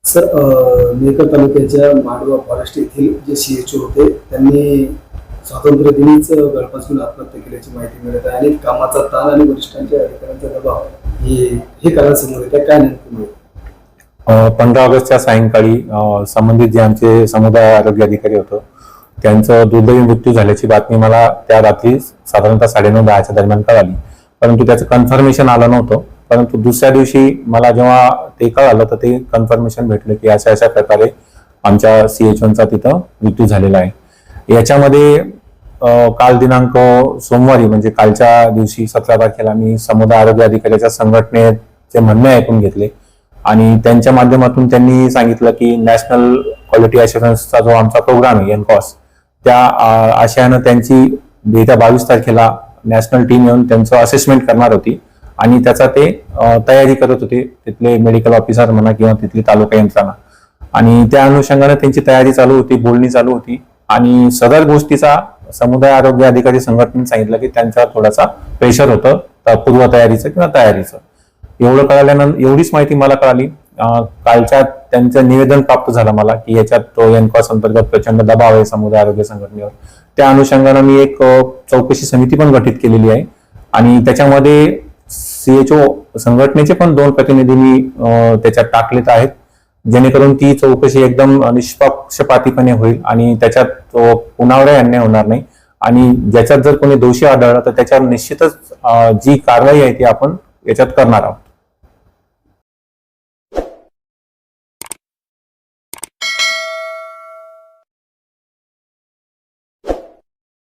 Sir, Mehkar तालुक्याच्या Mandwa forest येथील जे सीएचओ होते त्यांनी स्वातंत्र्य दिनीच गळफास घेऊन आत्महत्या केल्याची माहिती मिळत आहे आणि कामाचा ताण आणि वरिष्ठांच्या अधिकाऱ्यांचा दबाव हे काळासमोर येते. काय नेमकी माहिती? 15 ऑगस्टच्या सायंकाळी संबंधित जे आमचे समुदाय आरोग्य अधिकारी होतं त्यांचं दुर्दैवी मृत्यू झाल्याची बातमी मला त्या रात्री साधारणतः 9:30-10च्या दरम्यान कळाली. परंतु त्याचं कन्फर्मेशन आलं नव्हतं. परंतु दुसऱ्या दिवशी मला जेव्हा ते कळालं तर ते कन्फर्मेशन भेटलं की अशा अशा प्रकारे आमच्या सीएचओंचा तिथं मृत्यू झालेला आहे. याच्यामध्ये काल दिनांक सोमवारी म्हणजे कालच्या दिवशी 17 तारखेला मी समुदाय आरोग्य अधिकाऱ्याच्या संघटनेचे म्हणणे ऐकून घेतले आणि त्यांच्या माध्यमातून त्यांनी सांगितलं की नॅशनल क्वालिटी अश्युरन्सचा जो आमचा प्रोग्राम आहे एनकॉस त्या आशयानं त्यांची येत्या 22 तारखेला नॅशनल टीम येऊन त्यांचं असेसमेंट करणार होती आणि त्याचा ते तयारी करत होते तिथले मेडिकल ऑफिसर म्हणा किंवा तिथली तालुका यंत्रणा आणि त्या अनुषंगाने त्यांची तयारी चालू होती, बोलणी चालू होती आणि सदर गोष्टीचा समुदाय आरोग्य अधिकारी संघटनेने सांगितलं की त्यांचा थोडासा प्रेशर होतं पूर्वतयारीचं किंवा तयारीचं. एवढं कळाल्यानंतर एवढीच माहिती मला कळाली. कालच्या त्यांचं निवेदन प्राप्त झालं मला की याच्यात तो एनकॉस अंतर्गत प्रचंड दबाव आहे समुदाय आरोग्य संघटनेवर. त्या अनुषंगाने मी एक चौकशी समिती पण गठीत केलेली आहे आणि त्याच्यामध्ये सीएचओ संघटनेचे पण 2 प्रतिनिधी मी त्याच्यात टाकलेत आहेत जेणेकरून ती चौकशी एकदम निष्पक्षपातीपणे होईल आणि त्याच्यात पुनरावृत्ती अन्याय होणार नाही आणि ज्याच्यात जर कोणी दोषी आढळला तर त्याच्यावर निश्चितच जी कारवाई आहे ती आपण याच्यात करणार आहोत.